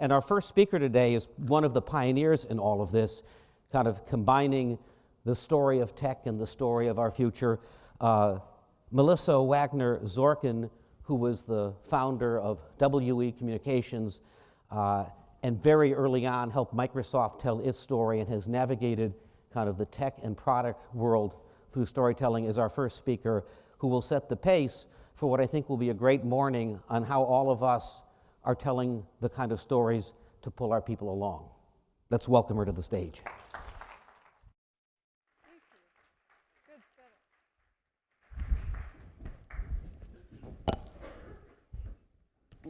And our first speaker today is one of the pioneers in all of this, kind of combining the story of tech and the story of our future. Melissa Waggener Zorkin, who was the founder of WE Communications, and very early on helped Microsoft tell its story and has navigated kind of the tech and product world through storytelling, is our first speaker, who will set the pace for what I think will be a great morning on how all of us are telling the kind of stories to pull our people along. Let's welcome her to the stage.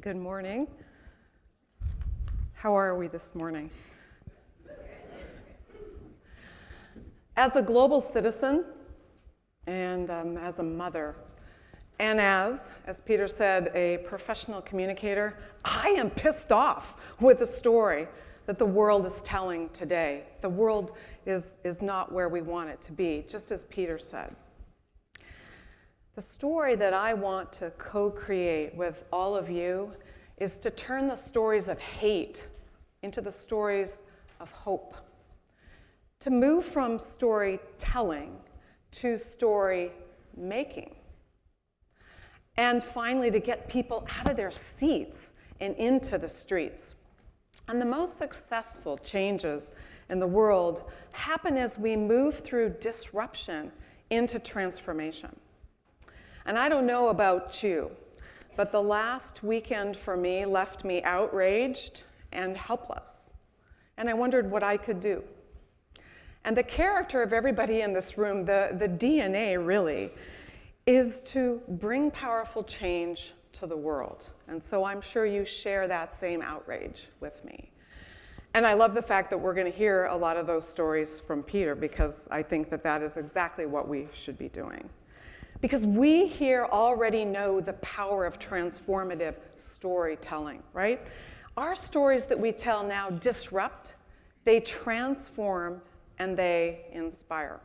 Good morning. How are we this morning? As a global citizen, and as a mother, and as Peter said, a professional communicator, I am pissed off with the story that the world is telling today. The world is not where we want it to be, just as Peter said. The story that I want to co-create with all of you is to turn the stories of hate into the stories of hope. To move from storytelling to story making. And finally, to get people out of their seats and into the streets. And the most successful changes in the world happen as we move through disruption into transformation. And I don't know about you, but the last weekend for me left me outraged and helpless. And I wondered what I could do. And the character of everybody in this room, the DNA really, is to bring powerful change to the world. And so I'm sure you share that same outrage with me. And I love the fact that we're going to hear a lot of those stories from Peter, because I think that that is exactly what we should be doing. Because we here already know the power of transformative storytelling, right? Our stories that we tell now disrupt, they transform, and they inspire.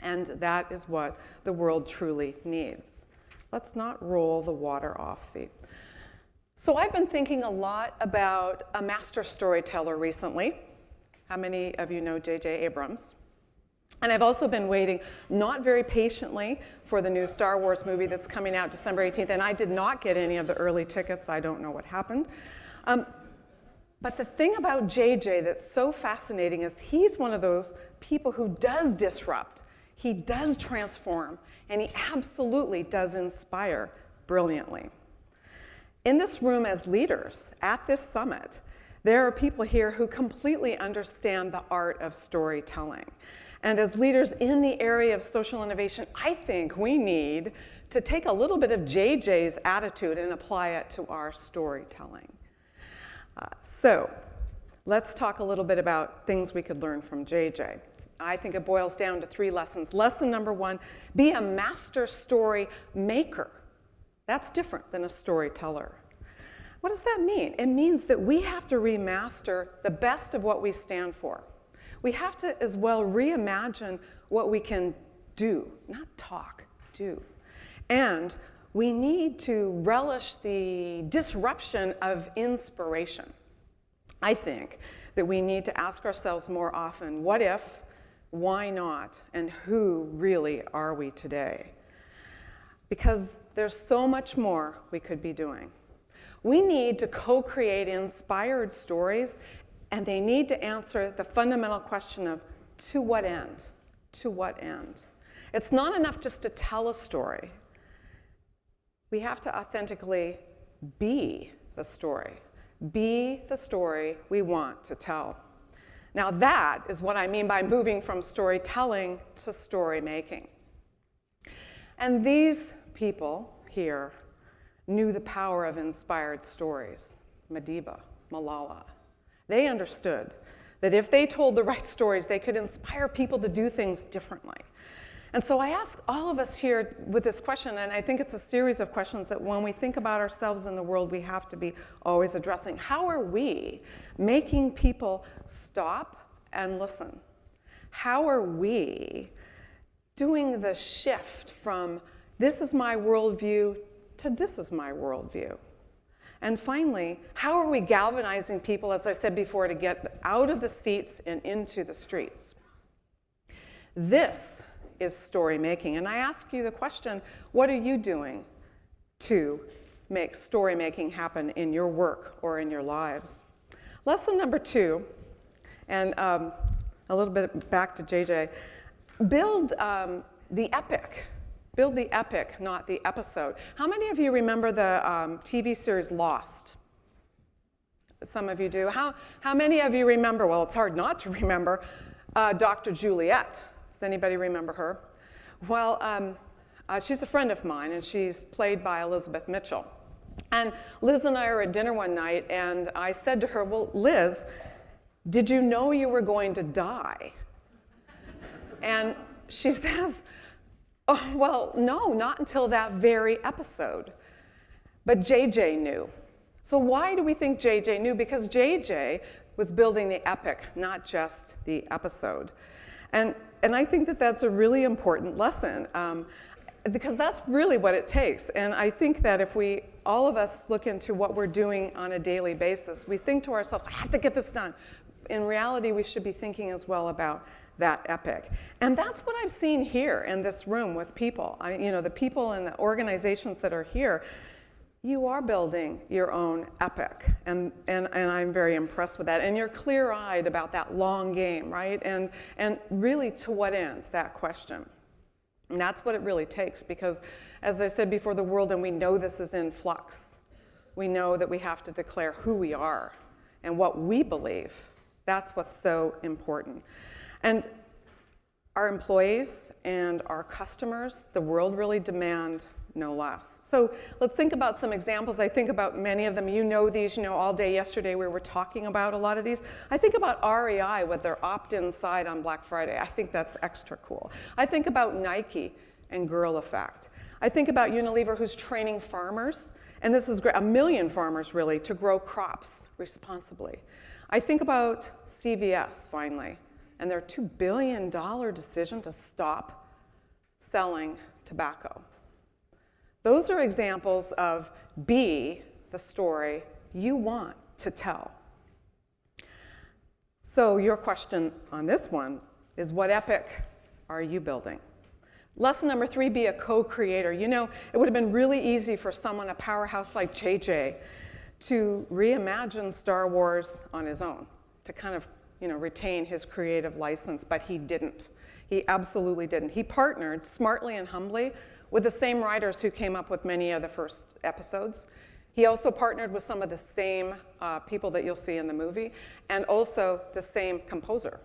And that is what the world truly needs. Let's not roll the water off the... So I've been thinking a lot about a master storyteller recently. How many of you know J.J. Abrams? And I've also been waiting, not very patiently, for the new Star Wars movie that's coming out December 18th. And I did not get any of the early tickets. I don't know what happened. But the thing about JJ that's so fascinating is he's one of those people who does disrupt. He does transform, and he absolutely does inspire brilliantly. In this room as leaders at this summit, there are people here who completely understand the art of storytelling. And as leaders in the area of social innovation, I think we need to take a little bit of JJ's attitude and apply it to our storytelling. So let's talk a little bit about things we could learn from JJ. I think it boils down to 3 lessons. Lesson number 1, be a master story maker. That's different than a storyteller. What does that mean? It means that we have to remaster the best of what we stand for. We have to as well reimagine what we can do, not talk, do. And we need to relish the disruption of inspiration. I think that we need to ask ourselves more often, what if, why not, and who really are we today? Because there's so much more we could be doing. We need to co-create inspired stories, and they need to answer the fundamental question of, to what end? To what end? It's not enough just to tell a story. We have to authentically be the story. Be the story we want to tell. Now that is what I mean by moving from storytelling to story making. And these people here knew the power of inspired stories. Madiba, Malala. They understood that if they told the right stories, they could inspire people to do things differently. And so I ask all of us here with this question, and I think it's a series of questions that when we think about ourselves in the world, we have to be always addressing. How are we making people stop and listen? How are we doing the shift from this is my worldview to this is my worldview? And finally, how are we galvanizing people, as I said before, to get out of the seats and into the streets? This is story making. And I ask you the question, what are you doing to make story making happen in your work or in your lives? Lesson number 2, and a little bit back to JJ, build the epic. Build the epic, not the episode. How many of you remember the TV series Lost? Some of you do. How many of you remember, well, it's hard not to remember, Dr. Juliet? Does anybody remember her? Well, she's a friend of mine, and she's played by Elizabeth Mitchell. And Liz and I were at dinner one night, and I said to her, well, Liz, did you know you were going to die? And she says, oh, well, no, not until that very episode. But JJ knew. So why do we think JJ knew? Because JJ was building the epic, not just the episode. And I think that that's a really important lesson, because that's really what it takes. And I think that if all of us look into what we're doing on a daily basis, we think to ourselves, I have to get this done. In reality, we should be thinking as well about that epic. And that's what I've seen here in this room with people. The people and the organizations that are here, you are building your own epic. And I'm very impressed with that. And you're clear-eyed about that long game, right? And really, to what end, that question? And that's what it really takes, because as I said before, the world, and we know this is in flux. We know that we have to declare who we are and what we believe. That's what's so important. And our employees and our customers, the world really demand no less. So let's think about some examples. I think about many of them. You know these, all day yesterday we were talking about a lot of these. I think about REI with their opt-in side on Black Friday. I think that's extra cool. I think about Nike and Girl Effect. I think about Unilever, who's training farmers, and this is great, 1 million farmers really, to grow crops responsibly. I think about CVS, finally, and their $2 billion decision to stop selling tobacco. Those are examples of be the story you want to tell. So your question on this one is, what epic are you building? Lesson number 3, be a co-creator. It would have been really easy for someone, a powerhouse like JJ, to reimagine Star Wars on his own, to kind of retain his creative license, but he didn't. He absolutely didn't. He partnered smartly and humbly with the same writers who came up with many of the first episodes. He also partnered with some of the same people that you'll see in the movie, and also the same composer.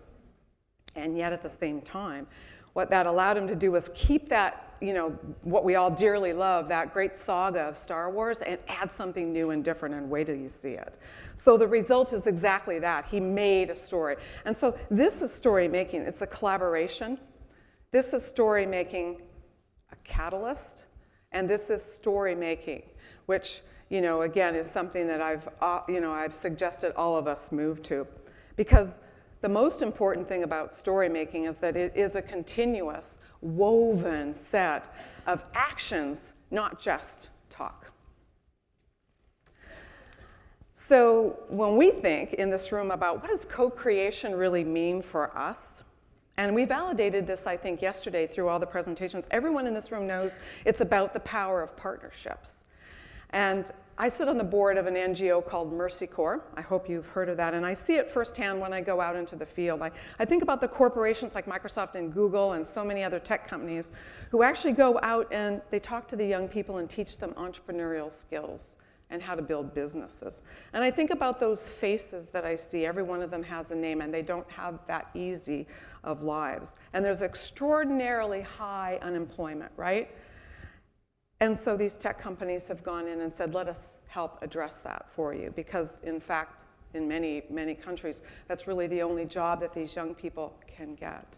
And yet at the same time, what that allowed him to do was keep that, what we all dearly love, that great saga of Star Wars, and add something new and different, and wait till you see it. So the result is exactly that. He made a story. And so this is story making. It's a collaboration. This is story making, a catalyst, and this is story making, which, again, is something that I've suggested all of us move to, because the most important thing about story making is that it is a continuous, woven set of actions, not just talk. So when we think in this room about what does co-creation really mean for us, and we validated this, I think, yesterday through all the presentations, everyone in this room knows it's about the power of partnerships. And I sit on the board of an NGO called Mercy Corps. I hope you've heard of that. And I see it firsthand when I go out into the field. I think about the corporations like Microsoft and Google and so many other tech companies who actually go out and they talk to the young people and teach them entrepreneurial skills and how to build businesses. And I think about those faces that I see. Every one of them has a name, and they don't have that easy of lives. And there's extraordinarily high unemployment, right? And so these tech companies have gone in and said, let us help address that for you, because in fact, in many, many countries, that's really the only job that these young people can get.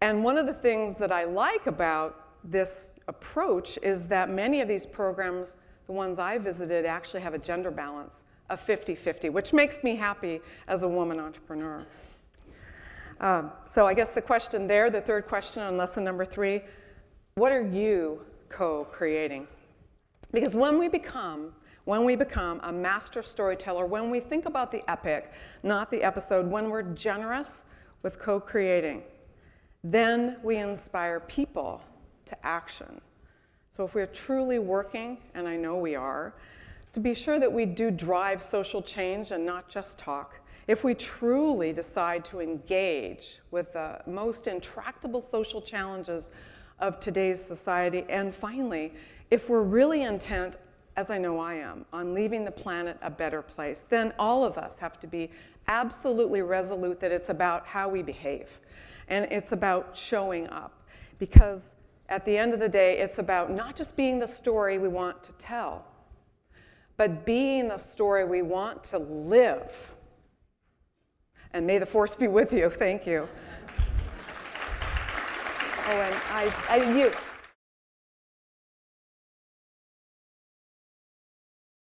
And one of the things that I like about this approach is that many of these programs, the ones I visited, actually have a gender balance of 50-50, which makes me happy as a woman entrepreneur. So I guess the question there, the third question on lesson number 3, what are you co-creating? Because when when we become a master storyteller, when we think about the epic, not the episode, when we're generous with co-creating, then we inspire people to action. So if we're truly working, and I know we are, to be sure that we do drive social change and not just talk, if we truly decide to engage with the most intractable social challenges of today's society, and finally, if we're really intent, as I know I am, on leaving the planet a better place, then all of us have to be absolutely resolute that it's about how we behave, and it's about showing up. Because at the end of the day, it's about not just being the story we want to tell, but being the story we want to live. And may the force be with you. Thank you. Oh, and you.